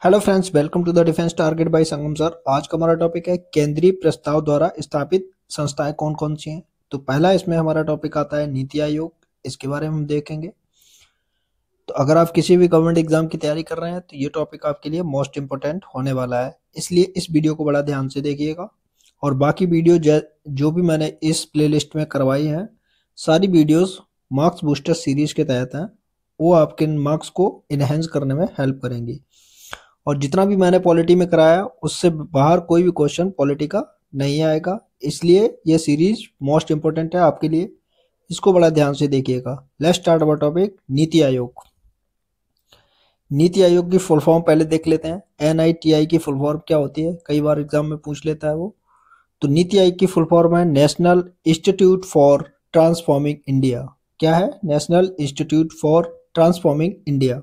Hello friends, welcome to the defence target by Sangam sir. आज का हमारा टॉपिक है केंद्रीय प्रस्ताव द्वारा स्थापित संस्थाएं कौन कौन सी हैं। तो पहला इसमें हमारा टॉपिक आता है नीति आयोग। इसके बारे में हम देखेंगे। तो अगर आप किसी भी गवर्नमेंट एग्जाम की तैयारी कर रहे हैं तो ये टॉपिक आपके लिए मोस्ट इंपोर्टेंट होने वाला है, इसलिए इस वीडियो को बड़ा ध्यान से देखिएगा। और बाकी वीडियो जो भी मैंने इस प्लेलिस्ट में करवाई है, सारी वीडियोस मार्क्स बूस्टर सीरीज के तहत हैं। वो आपके मार्क्स को इनहेंस करने में हेल्प करेंगी। और जितना भी मैंने पॉलिटी में कराया उससे बाहर कोई भी क्वेश्चन पॉलिटी का नहीं आएगा, इसलिए ये सीरीज मोस्ट इंपोर्टेंट है आपके लिए। इसको बड़ा ध्यान से देखिएगा। Let's start our topic NITI Aayog. NITI Aayog की फुल फॉर्म पहले देख लेते हैं। NITI की फुल फॉर्म क्या होती है, कई बार एग्जाम में पूछ लेता है वो। तो नीति आयोग की फुल फॉर्म है national institute for transforming India. क्या है? National institute for transforming India.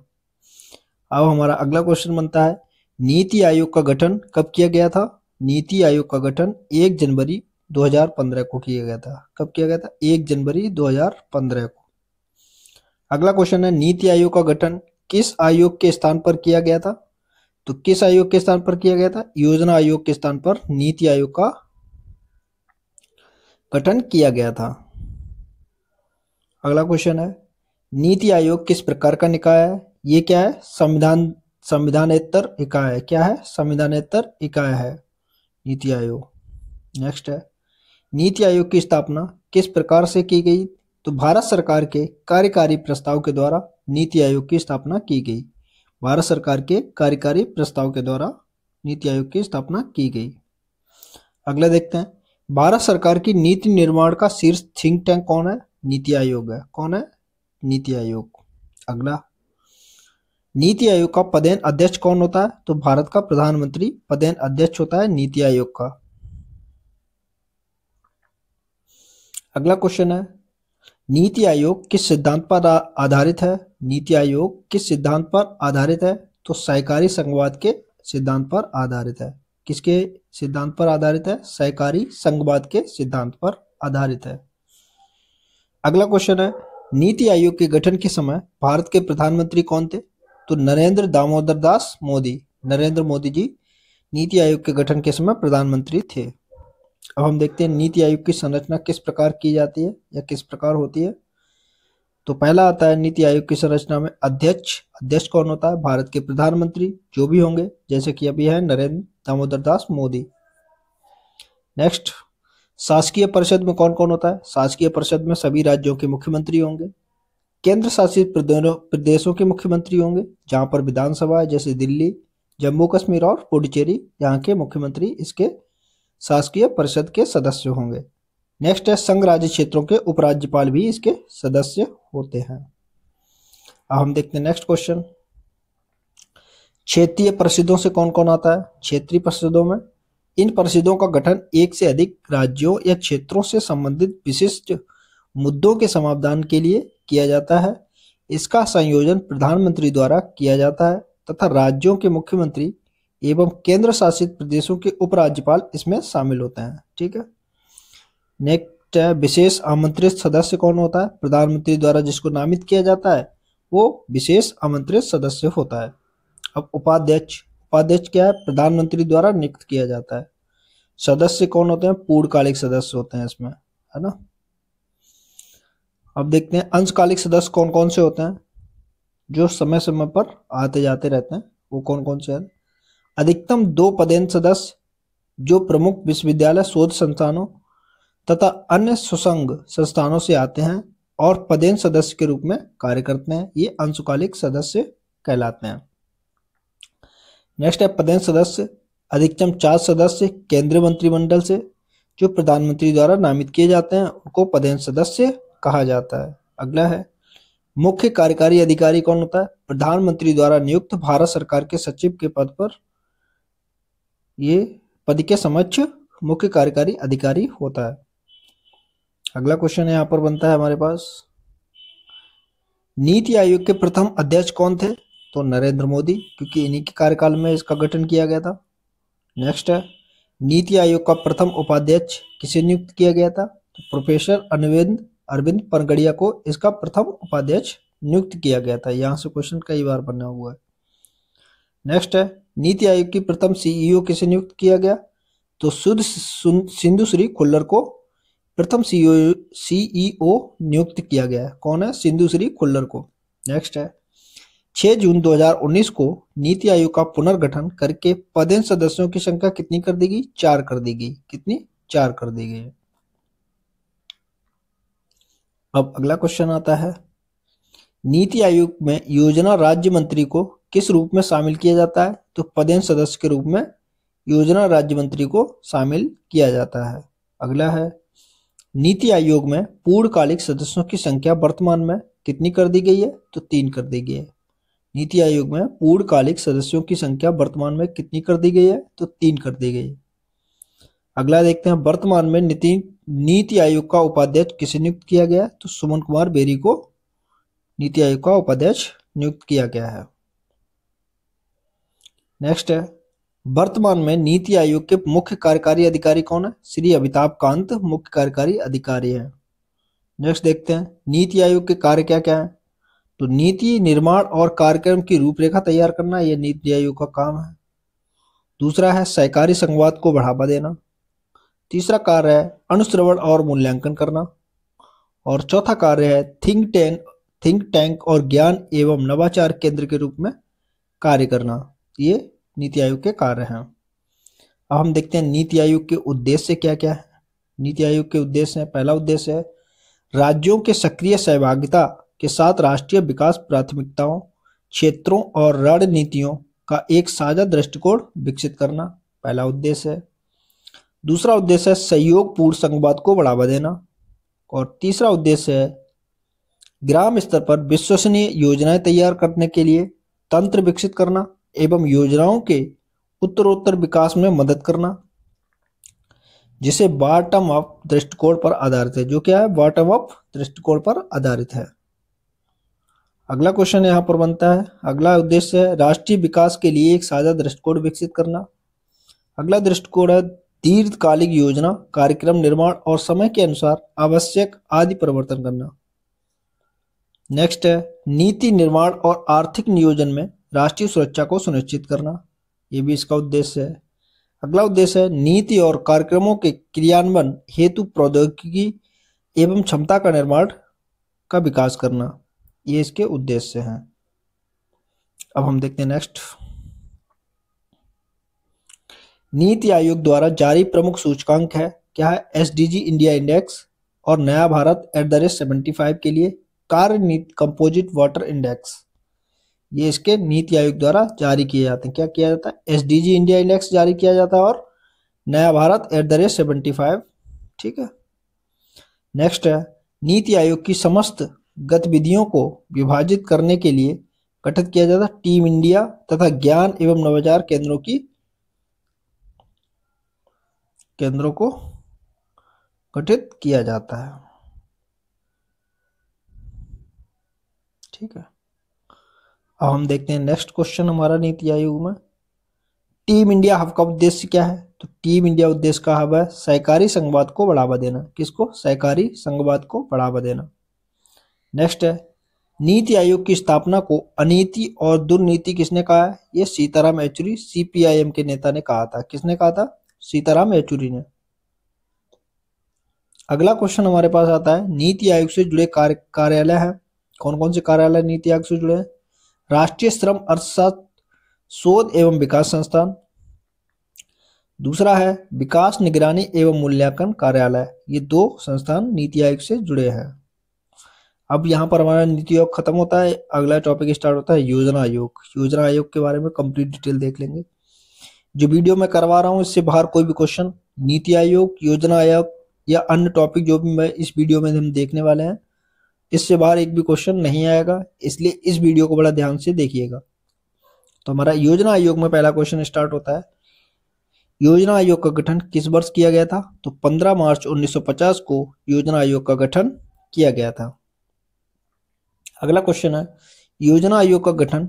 अब हमारा अगला क्वेश्चन बनता है नीति आयोग का गठन कब किया गया था। नीति आयोग का गठन 1 जनवरी 2015 को किया गया था। कब किया गया था? 1 जनवरी 2015 को। अगला क्वेश्चन है नीति आयोग का गठन किस आयोग के स्थान पर किया गया था। तो किस आयोग के स्थान पर किया गया था? योजना आयोग के स्थान पर नीति आयोग का गठन किया गया था। अगला क्वेश्चन है नीति आयोग किस प्रकार का निकाय है। ये क्या है? संविधानेतर इकाई है। क्या है? संविधानेतर इकाई है नीति आयोग। नेक्स्ट है नीति आयोग की स्थापना किस प्रकार से की गई। तो भारत सरकार के कार्यकारी प्रस्ताव के द्वारा नीति आयोग की स्थापना की गई। भारत सरकार के कार्यकारी प्रस्ताव के द्वारा नीति आयोग की स्थापना की गई। अगला देखते हैं भारत सरकार की नीति निर्माण का शीर्ष थिंक टैंक कौन है? नीति आयोग है। कौन है? नीति आयोग। अगला नीति आयोग का पदेन अध्यक्ष कौन होता है? तो भारत का प्रधानमंत्री पदेन अध्यक्ष होता है नीति आयोग का। अगला क्वेश्चन है नीति आयोग किस सिद्धांत पर आधारित है। नीति आयोग किस सिद्धांत पर आधारित है? तो सहकारी संघवाद के सिद्धांत पर आधारित है। किसके सिद्धांत पर आधारित है? सहकारी संघवाद के सिद्धांत पर आधारित है। अगला क्वेश्चन है नीति आयोग के गठन के समय भारत के प्रधानमंत्री कौन थे। तो नरेंद्र दामोदर दास मोदी। नरेंद्र मोदी जी नीति आयोग के गठन के समय प्रधानमंत्री थे। अब हम देखते हैं नीति आयोग की संरचना किस प्रकार की जाती है या किस प्रकार होती है। तो पहला आता है नीति आयोग की संरचना में अध्यक्ष। अध्यक्ष कौन होता है? भारत के प्रधानमंत्री जो भी होंगे, जैसे कि अभी है नरेंद्र दामोदर दास मोदी। नेक्स्ट शासकीय परिषद में कौन कौन होता है? शासकीय परिषद में सभी राज्यों के मुख्यमंत्री होंगे। केंद्र शासित प्रदेशों के मुख्यमंत्री होंगे, जहां पर विधानसभा है, जैसे दिल्ली, जम्मू कश्मीर और पुडुचेरी, यहाँ के मुख्यमंत्री इसके शासकीय परिषद के सदस्य होंगे। नेक्स्ट है संघ राज्य क्षेत्रों के उपराज्यपाल भी इसके सदस्य होते हैं। अब हम देखते हैं नेक्स्ट क्वेश्चन क्षेत्रीय परिषदों से कौन कौन आता है। क्षेत्रीय परिषदों में इन परिषदों का गठन एक से अधिक राज्यों या क्षेत्रों से संबंधित विशिष्ट मुद्दों के समाधान के लिए किया जाता है। इसका संयोजन प्रधानमंत्री द्वारा किया जाता है तथा राज्यों के मुख्यमंत्री एवं केंद्र शासित प्रदेशों के उपराज्यपाल इसमें शामिल होते हैं। ठीक है। नेक्स्ट है विशेष आमंत्रित सदस्य कौन होता है। प्रधानमंत्री द्वारा जिसको नामित किया जाता है वो विशेष आमंत्रित सदस्य होता है। अब उपाध्यक्ष। उपाध्यक्ष क्या है? प्रधानमंत्री द्वारा नियुक्त किया जाता है। सदस्य कौन होते हैं? पूर्णकालिक सदस्य होते हैं इसमें, है ना। अब देखते हैं अंशकालिक सदस्य कौन कौन से होते हैं, जो समय समय पर आते जाते रहते हैं। वो कौन कौन से हैं? अधिकतम 2 पदेन सदस्य जो प्रमुख विश्वविद्यालय शोध संस्थानों तथा अन्य सुसंघ संस्थानों से आते हैं और पदेन सदस्य के रूप में कार्य करते हैं, ये अंशकालिक सदस्य कहलाते हैं। नेक्स्ट है पदेन सदस्य। अधिकतम 4 सदस्य केंद्रीय मंत्रिमंडल से जो प्रधानमंत्री द्वारा नामित किए जाते हैं उनको पदेन सदस्य कहा जाता है। अगला है मुख्य कार्यकारी अधिकारी कौन होता है? प्रधानमंत्री द्वारा नियुक्त भारत सरकार के सचिव के पद पर ये पद के समक्ष मुख्य कार्यकारी अधिकारी होता है। अगला क्वेश्चन यहाँ पर बनता है हमारे पास नीति आयोग के प्रथम अध्यक्ष कौन थे? तो नरेंद्र मोदी, क्योंकि इन्हीं के कार्यकाल में इसका गठन किया गया था। नेक्स्ट है नीति आयोग का प्रथम उपाध्यक्ष किसे नियुक्त किया गया था? तो प्रोफेसर अरविंद पनगड़िया को इसका प्रथम उपाध्यक्ष नियुक्त किया गया था। यहाँ से क्वेश्चन कई बार बना हुआ है। नेक्स्ट है नीति आयोग की प्रथम सीईओ किसे नियुक्त किया गया? तो सिंधु श्री खुल्लर को प्रथम सीईओ नियुक्त किया गया है। कौन है? सिंधु श्री खुल्लर को। नेक्स्ट है 6 जून 2019 को नीति आयोग का पुनर्गठन करके पदेन सदस्यों की संख्या कितनी कर दी गई? 4 कर दी गई। कितनी? 4 कर दी गई। अब अगला क्वेश्चन आता है नीति आयोग में योजना राज्य मंत्री को किस रूप में शामिल किया जाता है? तो पदेन सदस्य के रूप में योजना राज्य मंत्री को शामिल किया जाता है। अगला है नीति आयोग में पूर्णकालिक सदस्यों की संख्या वर्तमान में कितनी कर दी गई है? तो 3 कर दी गई है। नीति आयोग में पूर्णकालिक सदस्यों की संख्या वर्तमान में कितनी कर दी गई है? तो 3 कर दी गई है। अगला देखते हैं वर्तमान में नीति आयोग का उपाध्यक्ष किसे नियुक्त किया गया? तो सुमन कुमार बेरी को नीति आयोग का उपाध्यक्ष नियुक्त किया गया है। नेक्स्ट है वर्तमान में नीति आयोग के मुख्य कार्यकारी अधिकारी कौन है? श्री अमिताभ कांत मुख्य कार्यकारी अधिकारी है। नेक्स्ट देखते हैं नीति आयोग के कार्य क्या क्या है? तो नीति निर्माण और कार्यक्रम की रूपरेखा तैयार करना, यह नीति आयोग का काम है। दूसरा है सहकारी संघवाद को बढ़ावा देना। तीसरा कार्य है अनुश्रवण और मूल्यांकन करना। और चौथा कार्य है थिंक टैंक और ज्ञान एवं नवाचार केंद्र के रूप में कार्य करना। ये नीति आयोग के कार्य हैं। अब हम देखते हैं नीति आयोग के उद्देश्य क्या क्या है। नीति आयोग के उद्देश्य है, पहला उद्देश्य है राज्यों के सक्रिय सहभागिता के साथ राष्ट्रीय विकास प्राथमिकताओं, क्षेत्रों और रणनीतियों का एक साझा दृष्टिकोण विकसित करना, पहला उद्देश्य है। दूसरा उद्देश्य है सहयोगपूर्ण संघवाद को बढ़ावा देना। और तीसरा उद्देश्य है ग्राम स्तर पर विश्वसनीय योजनाएं तैयार करने के लिए तंत्र विकसित करना एवं योजनाओं के उत्तरोत्तर विकास में मदद करना, जिसे बॉटम अप दृष्टिकोण पर आधारित है। जो क्या है? बॉटम अप दृष्टिकोण पर आधारित है। अगला क्वेश्चन यहाँ पर बनता है, अगला उद्देश्य है राष्ट्रीय विकास के लिए एक साझा दृष्टिकोण विकसित करना। अगला दृष्टिकोण है दीर्घकालिक योजना, कार्यक्रम निर्माण और समय के अनुसार आवश्यक आदि परिवर्तन करना। नेक्स्ट है नीति निर्माण और आर्थिक नियोजन में राष्ट्रीय सुरक्षा को सुनिश्चित करना, ये भी इसका उद्देश्य है। अगला उद्देश्य है नीति और कार्यक्रमों के क्रियान्वयन हेतु प्रौद्योगिकी एवं क्षमता का निर्माण का विकास करना, ये इसके उद्देश्य हैं। अब हम देखते हैं नेक्स्ट नीति आयोग द्वारा जारी प्रमुख सूचकांक है, क्या है? एसडीजी इंडिया इंडेक्स और नया भारत @75 के लिए कार्य नीति कंपोजिट वाटर इंडेक्स, ये इसके नीति आयोग द्वारा जारी किए जाते हैं। क्या किया जाता है? एसडीजी इंडिया इंडेक्स जारी किया जाता है और नया भारत @75। ठीक है। नेक्स्ट है नीति आयोग की समस्त गतिविधियों को विभाजित करने के लिए गठित किया जाता है टीम इंडिया तथा ज्ञान एवं नवाचार केंद्रों को गठित किया जाता है। ठीक है। अब हम देखते हैं नेक्स्ट क्वेश्चन हमारा नीति आयोग में टीम इंडिया हब का उद्देश्य क्या है? तो टीम इंडिया उद्देश्य का हब है सहकारी संघवाद को बढ़ावा देना। किसको? सहकारी संघवाद को बढ़ावा देना। नेक्स्ट है नीति आयोग की स्थापना को अनीति और दुर्नीति किसने कहा है? ये सीताराम येचुरी सीपीआईएम के नेता ने कहा था। किसने कहा था? सीताराम येचुरी ने। अगला क्वेश्चन हमारे पास आता है नीति आयोग से जुड़े कार्यालय है। कौन कौन से कार्यालय नीति आयोग से जुड़े हैं? राष्ट्रीय श्रम अर्थशास्त्र शोध एवं विकास संस्थान। दूसरा है विकास निगरानी एवं मूल्यांकन कार्यालय। ये 2 संस्थान नीति आयोग से जुड़े हैं। अब यहाँ पर हमारा नीति आयोग खत्म होता है, अगला टॉपिक स्टार्ट होता है योजना आयोग। योजना आयोग के बारे में कंप्लीट डिटेल देख लेंगे। जो वीडियो मैं करवा रहा हूँ इससे बाहर कोई भी क्वेश्चन नीति आयोग, योजना आयोग या अन्य टॉपिक जो भी मैं इस वीडियो में हम देखने वाले हैं, इससे बाहर एक भी क्वेश्चन नहीं आएगा, इसलिए इस वीडियो को बड़ा ध्यान से देखिएगा। तो हमारा योजना आयोग में पहला क्वेश्चन स्टार्ट होता है योजना आयोग का गठन किस वर्ष किया गया था? तो 15 मार्च 1950 को योजना आयोग का गठन किया गया था। अगला क्वेश्चन है योजना आयोग का गठन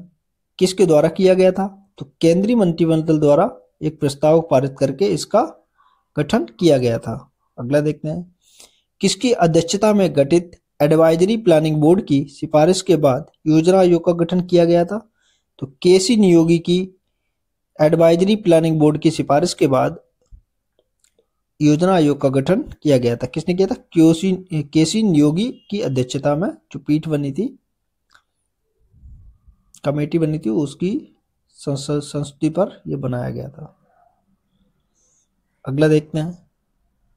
किसके द्वारा किया गया था? तो केंद्रीय मंत्रिमंडल द्वारा एक प्रस्ताव पारित करके इसका गठन किया गया था। अगला देखते हैं किसकी अध्यक्षता में गठित एडवाइजरी प्लानिंग बोर्ड की सिफारिश के बाद योजना आयोग का गठन किया गया था? तो केसी नियोगी की एडवाइजरी प्लानिंग बोर्ड की सिफारिश के बाद योजना आयोग का गठन किया गया था। किसने किया था? केसी नियोगी की अध्यक्षता में जो पीठ बनी थी, कमेटी बनी थी, उसकी संस्तुति पर यह बनाया गया था। अगला देखते हैं,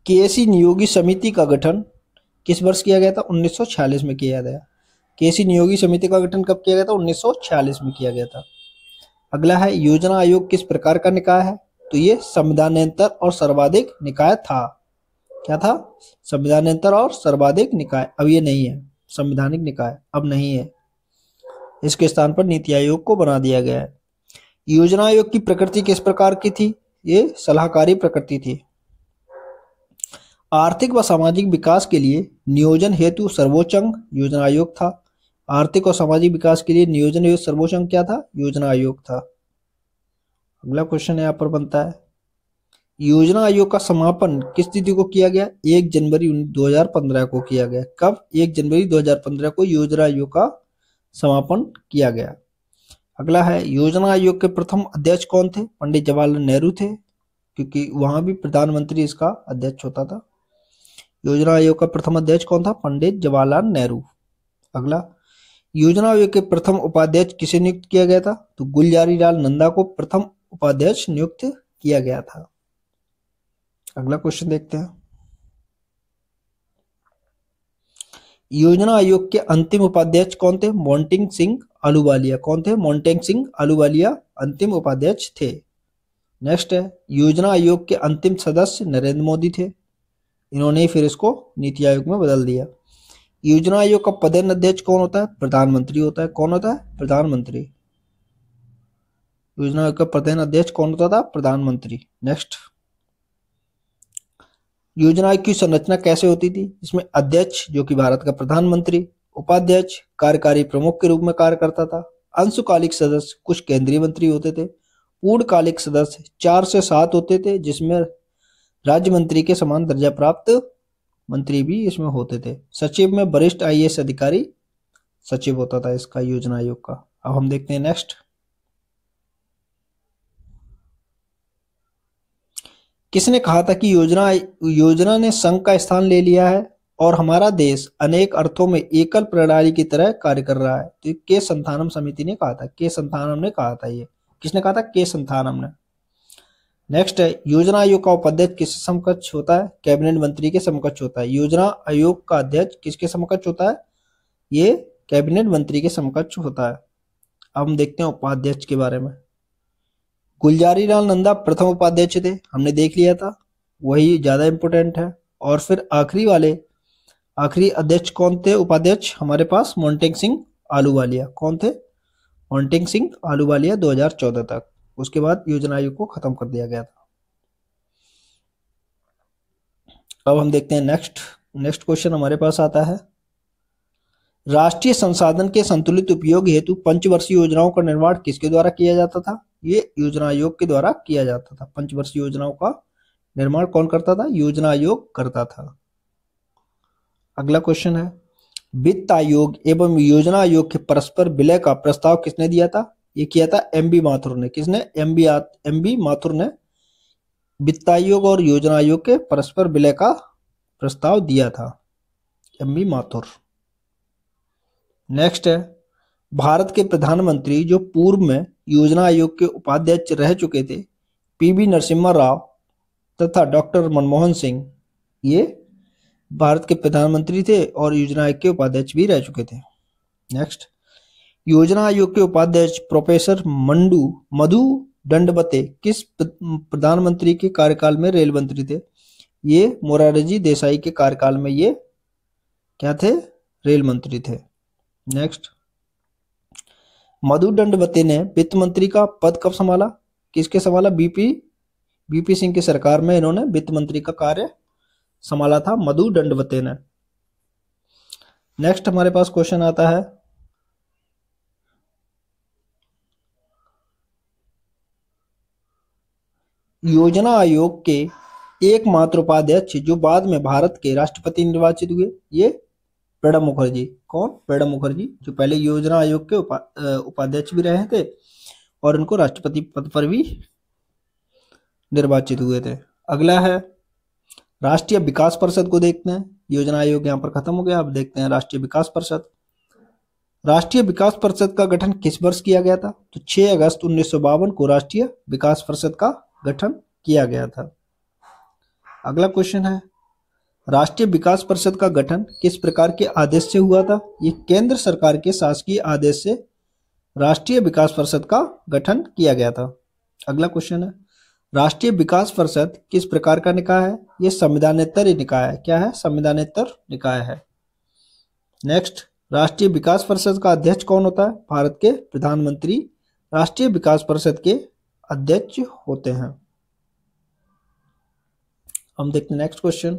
केसी नियोगी समिति का गठन किस वर्ष किया गया था? 1946 में किया गया। केसी नियोगी समिति का गठन कब किया गया था? 1946 में किया गया था। अगला है, योजना आयोग किस प्रकार का निकाय है? तो ये संविधानेतर और सर्वाधिक निकाय था। क्या था? संविधानेतर और सर्वाधिक निकाय। अब ये नहीं है, संवैधानिक निकाय अब नहीं है, इसके स्थान पर नीति आयोग को बना दिया गया है। योजना आयोग की प्रकृति किस प्रकार की थी? ये सलाहकारी प्रकृति थी। आर्थिक व सामाजिक विकास के लिए नियोजन हेतु सर्वोच्च अंग योजना आयोग था। आर्थिक और सामाजिक विकास के लिए नियोजन हेतु सर्वोच्च अंग क्या था? योजना आयोग था। अगला क्वेश्चन यहाँ पर बनता है, योजना आयोग का समापन किस तिथि को किया गया? 1 जनवरी 2015 को किया गया। कब? 1 जनवरी 2015 को योजना आयोग का समापन किया गया। अगला है, योजना आयोग के प्रथम अध्यक्ष कौन थे? पंडित जवाहरलाल नेहरू थे, क्योंकि वहां भी प्रधानमंत्री इसका अध्यक्ष होता था। योजना आयोग का प्रथम अध्यक्ष कौन था? पंडित जवाहरलाल नेहरू। अगला, योजना आयोग के प्रथम उपाध्यक्ष किसे नियुक्त किया गया था? तो गुलजारी लाल नंदा को प्रथम उपाध्यक्ष नियुक्त किया गया था। अगला क्वेश्चन देखते हैं, योजना आयोग के अंतिम उपाध्यक्ष कौन थे? मोंटेग सिंह अहलूवालिया। कौन थे? मोंटेग सिंह अहलूवालिया अंतिम उपाध्यक्ष थे। नेक्स्ट है, योजना आयोग के अंतिम सदस्य नरेंद्र मोदी थे, इन्होंने फिर इसको नीति आयोग में बदल दिया। योजना आयोग का पदेन अध्यक्ष कौन होता है? प्रधानमंत्री होता है। कौन होता है? प्रधानमंत्री। योजना आयोग का प्रधान अध्यक्ष कौन होता था? प्रधानमंत्री। नेक्स्ट, योजना आयोग की संरचना कैसे होती थी? इसमें अध्यक्ष जो कि भारत का प्रधानमंत्री, उपाध्यक्ष कार्यकारी प्रमुख के रूप में कार्य करता था, अंशकालिक सदस्य कुछ केंद्रीय मंत्री होते थे, पूर्णकालिक सदस्य 4 से 7 होते थे, जिसमें राज्य मंत्री के समान दर्जा प्राप्त मंत्री भी इसमें होते थे। सचिव में वरिष्ठ आईएएस अधिकारी सचिव होता था इसका, योजना आयोग का। अब हम देखते हैं नेक्स्ट, किसने कहा था कि योजना ने संघ का स्थान ले लिया है और हमारा देश अनेक अर्थों में एकल प्रणाली की तरह कार्य कर रहा है? तो के संथानम समिति ने कहा था, के संथानम ने कहा था। ये किसने कहा था? के संथानम ने। नेक्स्ट है, योजना आयोग का उपाध्यक्ष किसके समकक्ष होता है? कैबिनेट मंत्री के समकक्ष होता है। योजना आयोग का अध्यक्ष किसके समकक्ष होता है? ये कैबिनेट मंत्री के समकक्ष होता है। अब हम देखते हैं उपाध्यक्ष के बारे में। गुलजारी लाल नंदा प्रथम उपाध्यक्ष थे, हमने देख लिया था, वही ज्यादा इंपोर्टेंट है। और फिर आखिरी अध्यक्ष कौन थे? उपाध्यक्ष हमारे पास मोंटेग सिंह अहलूवालिया। कौन थे? मोंटेग सिंह अहलूवालिया 2014 तक। उसके बाद योजना आयोग को खत्म कर दिया गया था। अब हम देखते हैं नेक्स्ट क्वेश्चन हमारे पास आता है, राष्ट्रीय संसाधन के संतुलित उपयोग हेतु पंचवर्षीय योजनाओं का निर्माण किसके द्वारा किया जाता था? ये योजना आयोग के द्वारा किया जाता था। पंचवर्षीय योजनाओं का निर्माण कौन करता था? योजना आयोग करता था। अगला क्वेश्चन है, वित्त आयोग एवं योजना आयोग के परस्पर विलय का प्रस्ताव किसने दिया था? ये किया था एमबी माथुर ने। किसने? एमबी माथुर ने वित्त आयोग और योजना आयोग के परस्पर विलय का प्रस्ताव दिया था, एमबी माथुर। नेक्स्ट है, भारत के प्रधानमंत्री जो पूर्व में योजना आयोग के उपाध्यक्ष रह चुके थे, पीवी नरसिम्हा राव तथा डॉक्टर मनमोहन सिंह, ये भारत के प्रधानमंत्री थे और योजना आयोग के उपाध्यक्ष भी रह चुके थे। नेक्स्ट, योजना आयोग के उपाध्यक्ष प्रोफेसर मधु दंडवते किस प्रधानमंत्री के कार्यकाल में रेल मंत्री थे? ये मोरारजी देसाई के कार्यकाल में ये क्या थे? रेल मंत्री थे। नेक्स्ट, मधु दंडवते ने वित्त मंत्री का पद कब संभाला? किसके संभाला? बीपी सिंह की सरकार में इन्होंने वित्त मंत्री का कार्य संभाला था, मधु दंडवते ने। नेक्स्ट हमारे पास क्वेश्चन आता है, योजना आयोग के एकमात्र उपाध्यक्ष जो बाद में भारत के राष्ट्रपति निर्वाचित हुए, ये प्रणब मुखर्जी। कौन? प्रणब मुखर्जी, जो पहले योजना आयोग के उपाध्यक्ष भी रहे थे और इनको राष्ट्रपति पद पर भी निर्वाचित हुए थे। अगला है राष्ट्रीय विकास परिषद को देखते हैं। योजना आयोग यहाँ पर खत्म हो गया, अब देखते हैं राष्ट्रीय विकास परिषद। राष्ट्रीय विकास परिषद का गठन किस वर्ष किया गया था? तो 6 अगस्त 1952 को राष्ट्रीय विकास परिषद का गठन किया गया था। अगला क्वेश्चन है राष्ट्रीय विकास परिषद का गठन किस प्रकार के आदेश से हुआ था? ये केंद्र सरकार के शासकीय आदेश से राष्ट्रीय विकास परिषद का गठन किया गया था। अगला क्वेश्चन है राष्ट्रीय विकास परिषद किस प्रकार का निकाय है? ये संविधानेतर निकाय है। क्या है? संविधानेतर निकाय है। नेक्स्ट, राष्ट्रीय विकास परिषद का अध्यक्ष कौन होता है? भारत के प्रधानमंत्री राष्ट्रीय विकास परिषद के अध्यक्ष होते हैं। हम देखते हैं नेक्स्ट क्वेश्चन।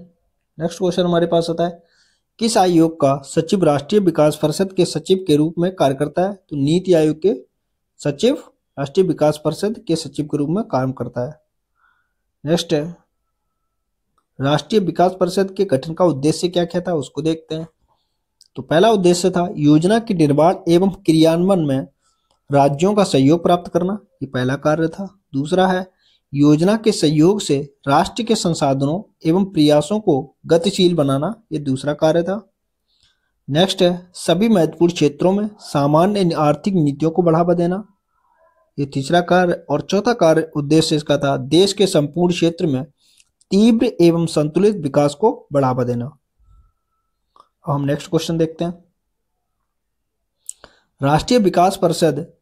नेक्स्ट क्वेश्चन हमारे पास आता है किस आयोग का सचिव राष्ट्रीय विकास परिषद के सचिव के रूप में कार्य करता है? तो नीति आयोग के सचिव राष्ट्रीय विकास परिषद के सचिव के रूप में काम करता है। नेक्स्ट है राष्ट्रीय विकास परिषद के गठन का उद्देश्य क्या क्या था, उसको देखते हैं। तो पहला उद्देश्य था योजना के निर्माण एवं क्रियान्वयन में राज्यों का सहयोग प्राप्त करना, ये पहला कार्य था। दूसरा है योजना के सहयोग से राष्ट्र के संसाधनों एवं प्रयासों को गतिशील बनाना, ये दूसरा कार्य था। नेक्स्ट है सभी महत्वपूर्ण क्षेत्रों में सामान्य आर्थिक नीतियों को बढ़ावा देना, ये तीसरा कार्य। और चौथा कार्य उद्देश्य इसका था देश के संपूर्ण क्षेत्र में तीव्र एवं संतुलित विकास को बढ़ावा देना। अब हम नेक्स्ट क्वेश्चन देखते हैं राष्ट्रीय विकास परिषद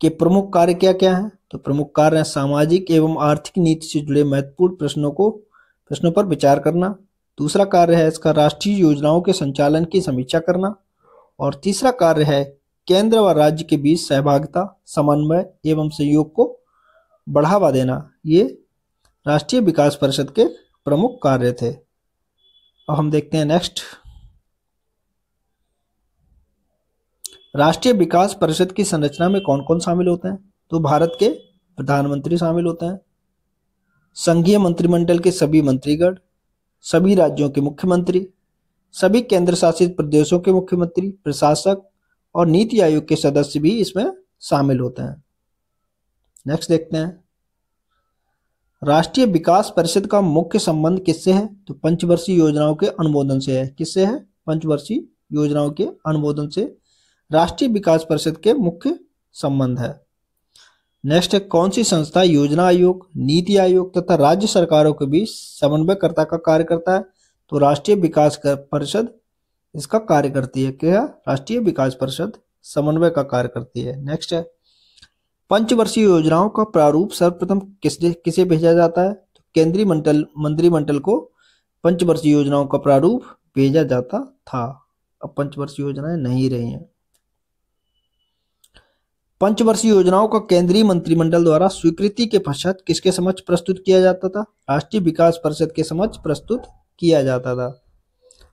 के प्रमुख कार्य क्या क्या हैं? तो प्रमुख कार्य हैं सामाजिक एवं आर्थिक नीति से जुड़े महत्वपूर्ण प्रश्नों पर विचार करना। दूसरा कार्य है इसका राष्ट्रीय योजनाओं के संचालन की समीक्षा करना। और तीसरा कार्य है केंद्र व राज्य के बीच सहभागिता, समन्वय एवं सहयोग को बढ़ावा देना। ये राष्ट्रीय विकास परिषद के प्रमुख कार्य थे। अब हम देखते हैं नेक्स्ट राष्ट्रीय विकास परिषद की संरचना में कौन कौन शामिल होते हैं? तो भारत के प्रधानमंत्री शामिल होते हैं, संघीय मंत्रिमंडल के सभी मंत्रीगण, सभी राज्यों के मुख्यमंत्री, सभी केंद्र शासित प्रदेशों के मुख्यमंत्री, प्रशासक और नीति आयोग के सदस्य भी इसमें शामिल होते हैं। नेक्स्ट देखते हैं राष्ट्रीय विकास परिषद का मुख्य संबंध किससे है? तो पंचवर्षीय योजनाओं के अनुमोदन से है। किससे है? पंचवर्षीय योजनाओं के अनुमोदन से राष्ट्रीय विकास परिषद के मुख्य संबंध है। नेक्स्ट है कौन सी संस्था योजना आयोग, नीति आयोग तथा राज्य सरकारों के बीच समन्वयकर्ता का कार्य करता है? तो राष्ट्रीय विकास परिषद इसका कार्य करती है। क्या? राष्ट्रीय विकास परिषद समन्वय का कार्य करती है। नेक्स्ट है पंचवर्षीय योजनाओं का प्रारूप सर्वप्रथम किसे भेजा जाता है? तो केंद्रीय मंत्रिमंडल को पंचवर्षीय योजनाओं का प्रारूप भेजा जाता था। अब पंचवर्षीय योजनाएं नहीं रही हैं। पंचवर्षीय योजनाओं का केंद्रीय मंत्रिमंडल द्वारा स्वीकृति के पश्चात किसके समक्ष प्रस्तुत किया जाता था? राष्ट्रीय विकास परिषद के समक्ष प्रस्तुत किया जाता था।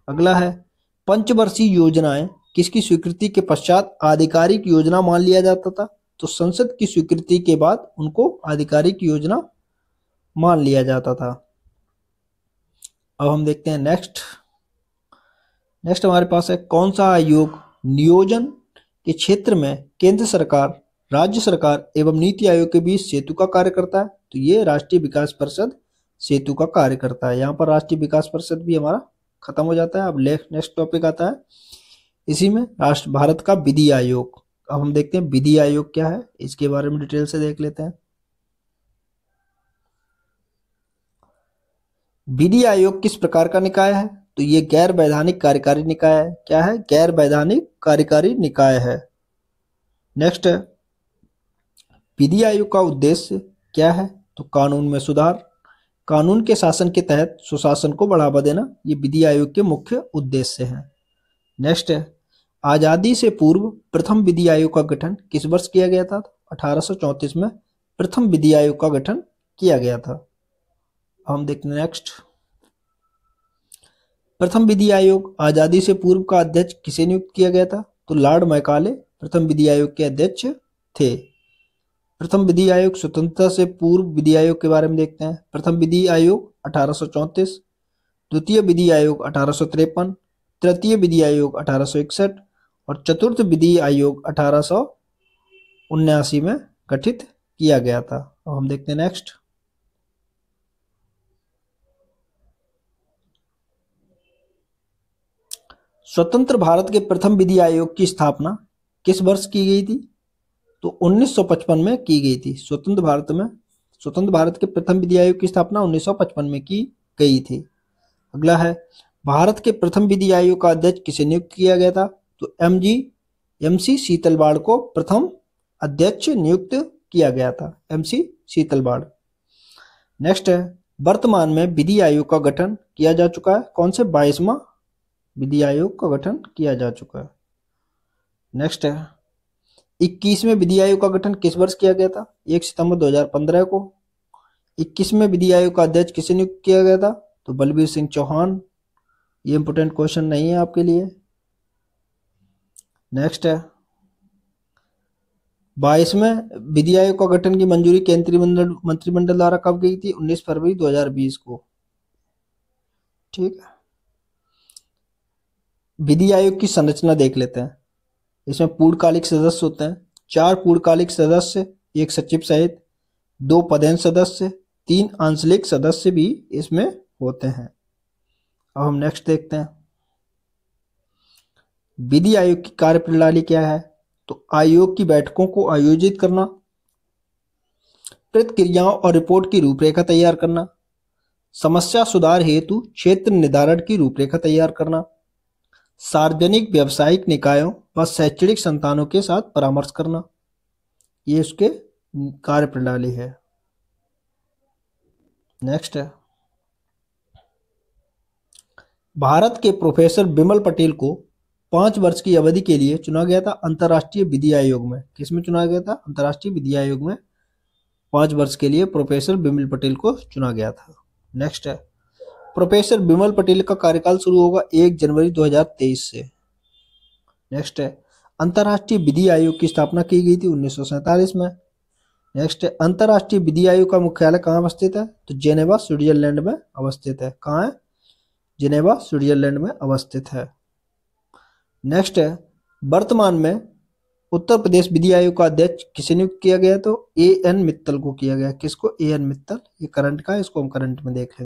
अगला है पंचवर्षीय योजनाएं किसकी स्वीकृति के पश्चात आधिकारिक योजना मान लिया जाता था? तो संसद की स्वीकृति के बाद उनको आधिकारिक योजना मान लिया जाता था। अब हम देखते हैं नेक्स्ट हमारे पास है कौन सा आयोग नियोजन के क्षेत्र में केंद्र सरकार, राज्य सरकार एवं नीति आयोग के बीच सेतु का कार्य करता है? तो ये राष्ट्रीय विकास परिषद सेतु का कार्य करता है। यहाँ पर राष्ट्रीय विकास परिषद भी हमारा खत्म हो जाता है। अब नेक्स्ट टॉपिक आता है इसी में भारत का विधि आयोग। अब हम देखते हैं विधि आयोग क्या है, इसके बारे में डिटेल से देख लेते हैं। विधि आयोग किस प्रकार का निकाय है? तो ये गैर वैधानिक कार्यकारी निकाय है। क्या है? गैर वैधानिक कार्यकारी निकाय है। नेक्स्ट है विधि आयोग का उद्देश्य क्या है? तो कानून में सुधार, कानून के शासन के तहत सुशासन को बढ़ावा देना, ये विधि आयोग के मुख्य उद्देश्य हैं। नेक्स्ट है आजादी से पूर्व प्रथम विधि आयोग का गठन किस वर्ष किया गया था? 1834 में प्रथम विधि आयोग का गठन किया गया था। हम देखते हैं नेक्स्ट प्रथम विधि आयोग आजादी से पूर्व का अध्यक्ष किसे नियुक्त किया गया था? तो लॉर्ड मैकाले प्रथम विधि आयोग के अध्यक्ष थे। प्रथम विधि आयोग स्वतंत्रता से पूर्व विधि आयोग के बारे में देखते हैं। प्रथम विधि आयोग 1834, द्वितीय विधि आयोग 1853, तृतीय विधि आयोग 1861 और चतुर्थ विधि आयोग 1879 में गठित किया गया था। अब हम देखते हैं नेक्स्ट। स्वतंत्र भारत के प्रथम विधि आयोग की स्थापना किस वर्ष की गई थी? तो 1955 में की गई थी। स्वतंत्र भारत के प्रथम विधि आयोग की स्थापना 1955 में की गई थी। अगला है, भारत के प्रथम विधि आयोग का अध्यक्ष किसे नियुक्त किया गया था? तो एमसी शीतलवाड़ को प्रथम अध्यक्ष नियुक्त किया गया था, एमसी शीतलवाड़। नेक्स्ट है, वर्तमान में विधि आयोग का गठन किया जा चुका है। कौन से? 22वां विधि आयोग का गठन किया जा चुका है। नेक्स्ट है, 21वें विधि आयोग का गठन किस वर्ष किया गया था? 1 सितंबर 2015 को। 21वें विधि आयोग का अध्यक्ष किसे नियुक्त किया गया था? तो बलबीर सिंह चौहान। ये इंपोर्टेंट क्वेश्चन नहीं है आपके लिए। नेक्स्ट है, 22वें विधि आयोग का गठन की मंजूरी केंद्रीय मंत्रिमंडल द्वारा कब गई थी? 19 फरवरी 2020 को। ठीक है, विधि आयोग की संरचना देख लेते हैं। इसमें पूर्णकालिक सदस्य होते हैं, 4 पूर्णकालिक सदस्य, 1 सचिव सहित, 2 पदेन सदस्य, 3 आंशलिक सदस्य भी इसमें होते हैं। अब हम नेक्स्ट देखते हैं, विधि आयोग की कार्यप्रणाली क्या है? तो आयोग की बैठकों को आयोजित करना, प्रतिक्रियाओं और रिपोर्ट की रूपरेखा तैयार करना, समस्या सुधार हेतु क्षेत्र निर्धारण की रूपरेखा तैयार करना, सार्वजनिक व्यावसायिक निकायों व शैक्षणिक संस्थानों के साथ परामर्श करना। ये उसके कार्यप्रणाली है। नेक्स्ट है, भारत के प्रोफेसर बिमल पटेल को 5 वर्ष की अवधि के लिए चुना गया था अंतर्राष्ट्रीय विधि आयोग में। किसमें चुना गया था? अंतर्राष्ट्रीय विधि आयोग में 5 वर्ष के लिए प्रोफेसर बिमल पटेल को चुना गया था। नेक्स्ट है, प्रोफेसर बिमल पटेल का कार्यकाल शुरू होगा 1 जनवरी 2023 से। नेक्स्ट है, अंतर्राष्ट्रीय विधि आयोग की स्थापना की गई थी 1947 में। नेक्स्ट है, अंतर्राष्ट्रीय विधि आयोग का मुख्यालय कहाँ अवस्थित है? तो जेनेवा स्विट्जरलैंड में अवस्थित है। कहाँ है? जेनेवा स्विट्जरलैंड में अवस्थित है। नेक्स्ट है, वर्तमान में उत्तर प्रदेश विधि आयोग का अध्यक्ष किसे नियुक्त किया गया? तो ए एन मित्तल को किया गया। किसको? A N Mittal. ये करंट का है, इसको हम करंट में देख लेंगे।